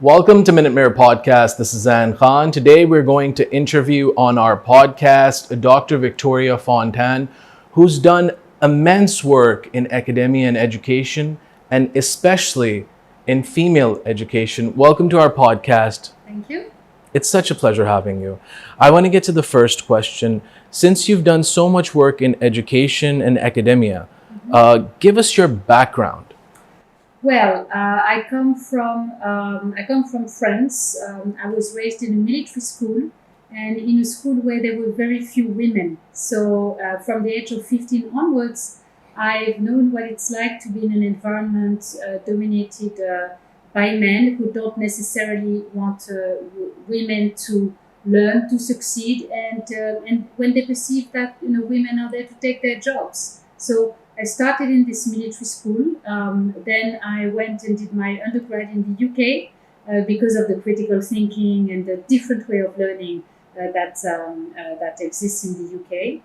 Welcome to Minute Mirror Podcast. This is Zain Khan. Today we're going to interview on our podcast Dr. Victoria Fontan, who's done immense work in academia and education, and especially in female education. Welcome to our podcast. Thank you. It's such a pleasure having you. I want to get to the first question. Since you've done so much work in education and academia, give us your background. Well, I come from France. I was raised in a military school, and in a school where there were very few women. So, from the age of 15 onwards, I've known what it's like to be in an environment dominated by men who don't necessarily want women to learn to succeed, and when they perceive that women are there to take their jobs. So I started in this military school. Then I went and did my undergrad in the UK because of the critical thinking and the different way of learning that exists in the UK.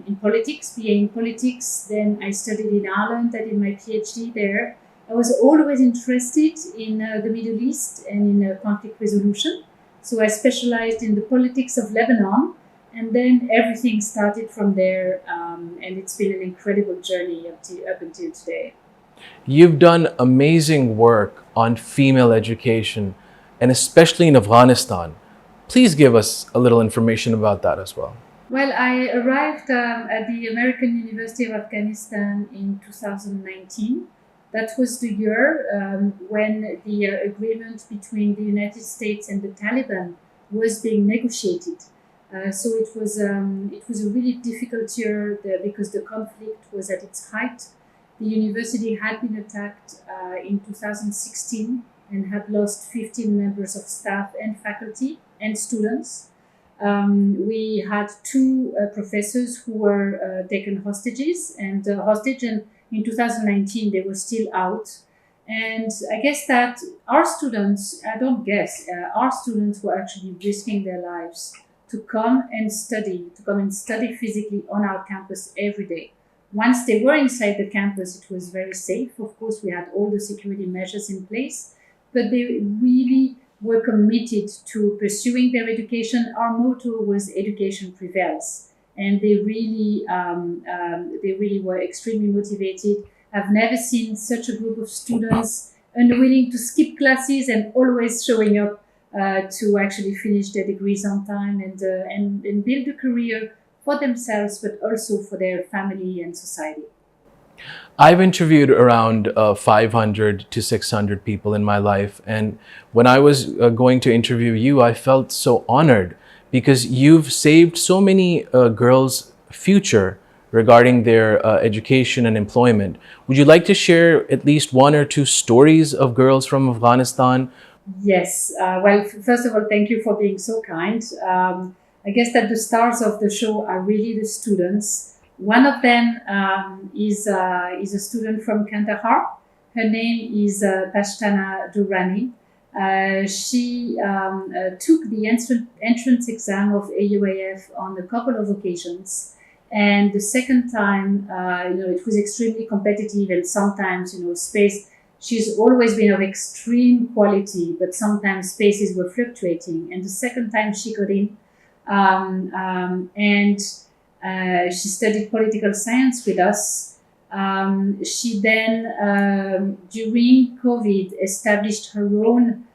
In politics, BA in politics. Then I studied in Ireland. I did my PhD there. I was always interested in the Middle East and in conflict resolution. So I specialized in the politics of Lebanon. And then everything started from there, and it's been an incredible journey up until today. You've done amazing work on female education, and especially in Afghanistan. Please give us a little information about that as well. Well, I arrived at the American University of Afghanistan in 2019. That was the year when the agreement between the United States and the Taliban was being negotiated. So it was a really difficult year because the conflict was at its height. The university had been attacked in 2016 and had lost 15 members of staff and faculty and students. We had two professors who were taken hostage, and in 2019 they were still out. And I guess that our students were actually risking their lives to come and study physically on our campus every day. Once they were inside the campus, it was very safe. Of course, we had all the security measures in place, but they really were committed to pursuing their education. Our motto was "Education prevails," and they really were extremely motivated. I've never seen such a group of students unwilling to skip classes and always showing up to actually finish their degrees on time and build a career for themselves, but also for their family and society. I've interviewed around 500 to 600 people in my life, and when I was going to interview you, I felt so honored because you've saved so many girls' future regarding their education and employment. Would you like to share at least one or two stories of girls from Afghanistan? Yes. Well, first of all, thank you for being so kind. I guess that the stars of the show are really the students. One of them is a student from Kandahar. Her name is Pashtana Durrani. She took the entrance exam of AUAF on a couple of occasions. And the second time, it was extremely competitive, and sometimes, space. She's always been of extreme quality, but sometimes spaces were fluctuating. And the second time she got in, and she studied political science with us. She then, during COVID, established her own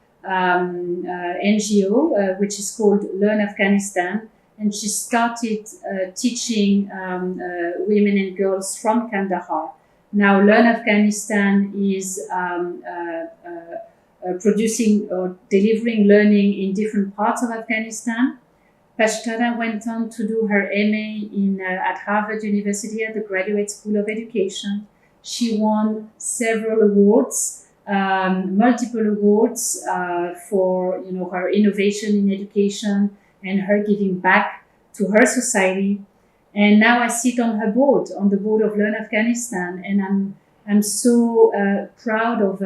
NGO, which is called Learn Afghanistan. And she started teaching women and girls from Kandahar. Now, Learn Afghanistan is producing or delivering learning in different parts of Afghanistan. Pashtana went on to do her MA at Harvard University at the Graduate School of Education. She won several awards, multiple awards for her innovation in education and her giving back to her society. And now I sit on her board, on the board of Learn Afghanistan, and I'm so proud of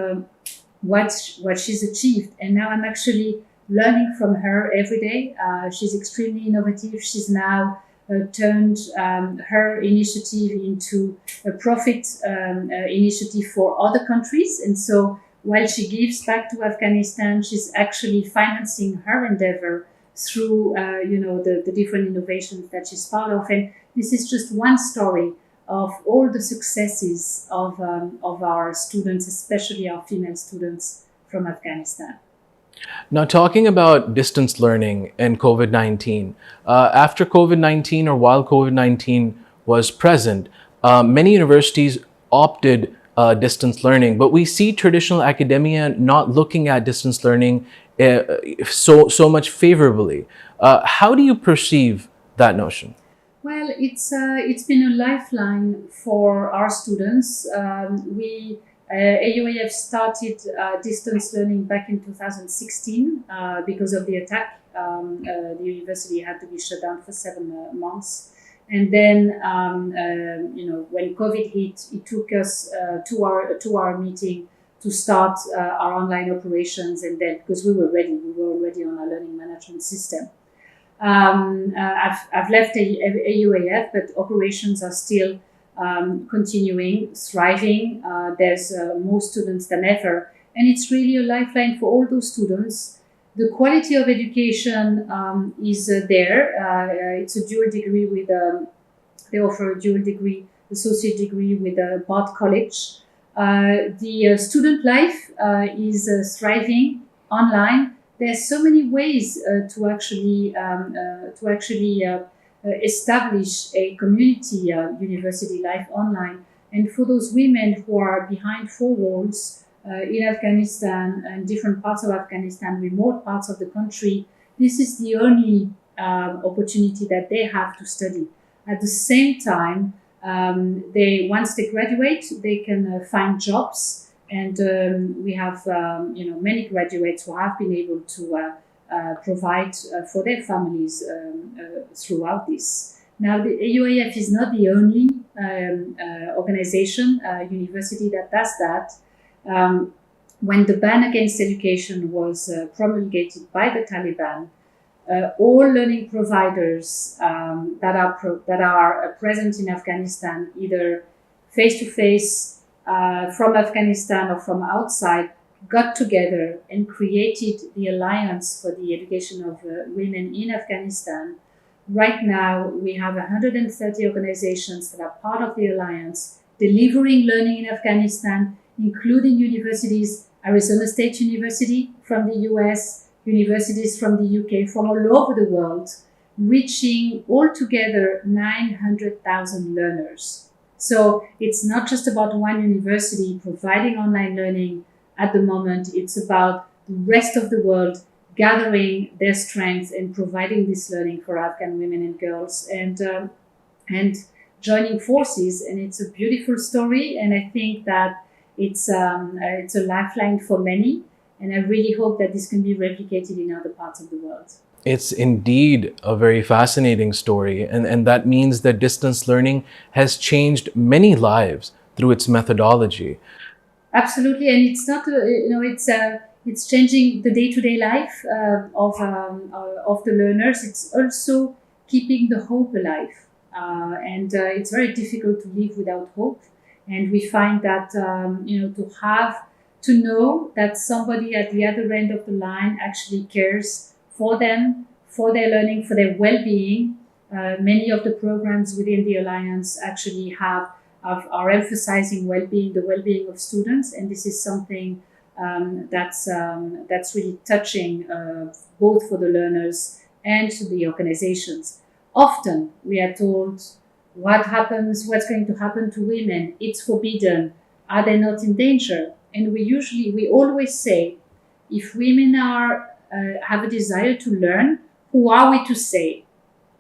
what she's achieved. And now I'm actually learning from her every day. She's extremely innovative. She's now turned her initiative into a profit initiative for other countries. And so while she gives back to Afghanistan, she's actually financing her endeavor through, the different innovations that she's part of. And this is just one story of all the successes of our students, especially our female students from Afghanistan. Now, talking about distance learning and COVID 19, after COVID 19 or while COVID 19 was present, many universities opted distance learning, but we see traditional academia not looking at distance learning so much favorably. How do you perceive that notion? Well, it's been a lifeline for our students. We AUAF started distance learning back in 2016 because of the attack. The university had to be shut down for 7 months. And then, when COVID hit, it took us to our meeting to start our online operations. And then, because we were already on our learning management system. I've left AUAF, but operations are still continuing, thriving. There's more students than ever, and it's really a lifeline for all those students. The quality of education is there. It's a dual degree with. They offer a dual degree, associate degree with Bard College. The student life is thriving online. There's so many ways to actually establish a community university life online. And for those women who are behind four walls in Afghanistan and different parts of Afghanistan, remote parts of the country, this is the only opportunity that they have to study. At the same time, once they graduate, they can find jobs. And we have, many graduates who have been able to provide for their families throughout this. Now, the AUAF is not the only organization, university that does that. When the ban against education was promulgated by the Taliban, all learning providers that are present in Afghanistan, either face-to-face from Afghanistan or from outside, got together and created the Alliance for the Education of Women in Afghanistan. Right now, we have 130 organizations that are part of the Alliance, delivering learning in Afghanistan, including universities, Arizona State University from the US, universities from the UK, from all over the world, reaching altogether 900,000 learners. So it's not just about one university providing online learning at the moment, it's about the rest of the world gathering their strengths and providing this learning for Afghan women and girls and joining forces. And it's a beautiful story, and I think that it's a lifeline for many. And I really hope that this can be replicated in other parts of the world. It's indeed a very fascinating story, and that means that distance learning has changed many lives through its methodology. Absolutely, and it's not it's changing the day-to-day life of the learners. It's also keeping the hope alive, and it's very difficult to live without hope. And we find that to know that somebody at the other end of the line actually cares for them, for their learning, for their well-being. Many of the programs within the Alliance actually are emphasizing well-being, the well-being of students, and this is something that's really touching both for the learners and to the organizations. Often we are told, what's going to happen to women? It's forbidden. Are they not in danger? And we always say, if women have a desire to learn, who are we to say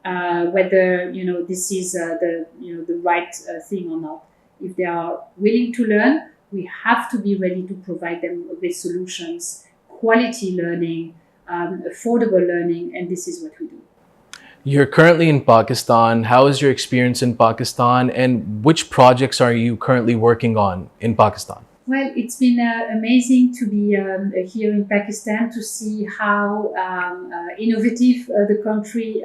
whether this is the right thing or not? If they are willing to learn, we have to be ready to provide them with solutions, quality learning, affordable learning, and this is what we do. You're currently in Pakistan. How is your experience in Pakistan, and which projects are you currently working on in Pakistan? Well, it's been amazing to be here in Pakistan, to see how innovative the country.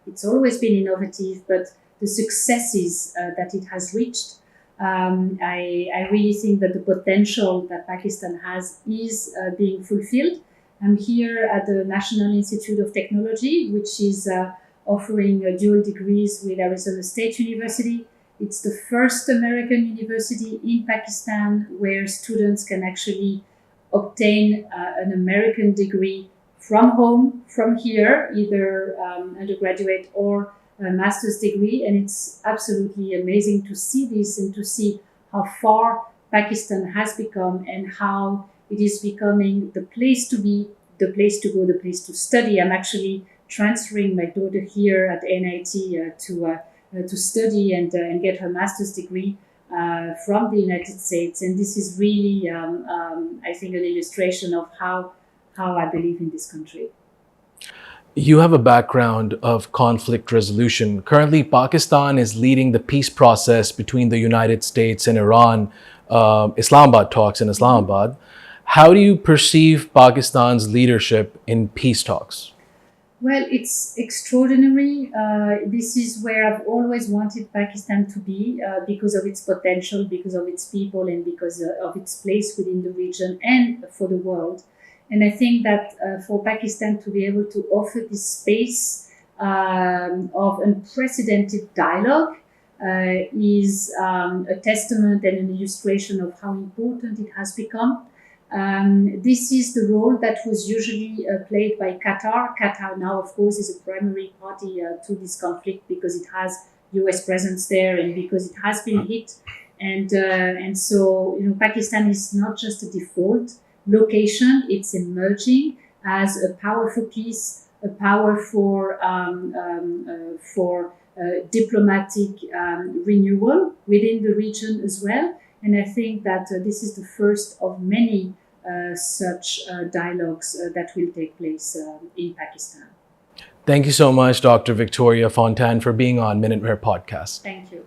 It's always been innovative, but the successes that it has reached. I really think that the potential that Pakistan has is being fulfilled. I'm here at the National Institute of Technology, which is offering dual degrees with Arizona State University. It's the first American university in Pakistan where students can actually obtain an American degree from home, from here, either undergraduate or a master's degree. And it's absolutely amazing to see this and to see how far Pakistan has become and how it is becoming the place to be, the place to go, the place to study. I'm actually transferring my daughter here at NIT to study and get her master's degree from the United States. And this is really, I think, an illustration of how I believe in this country. You have a background of conflict resolution. Currently, Pakistan is leading the peace process between the United States and Iran, Islamabad talks in Islamabad. How do you perceive Pakistan's leadership in peace talks? Well, it's extraordinary. This is where I've always wanted Pakistan to be because of its potential, because of its people, and because of its place within the region and for the world. And I think that for Pakistan to be able to offer this space of unprecedented dialogue is a testament and an illustration of how important it has become. This is the role that was usually played by Qatar. Qatar now, of course, is a primary party to this conflict because it has US presence there and because it has been hit. And so, Pakistan is not just a default location, it's emerging as a power for peace, a power for diplomatic renewal within the region as well. And I think that this is the first of many such dialogues that will take place in Pakistan. Thank you so much, Dr. Victoria Fontan, for being on Minute Mayor Podcast. Thank you.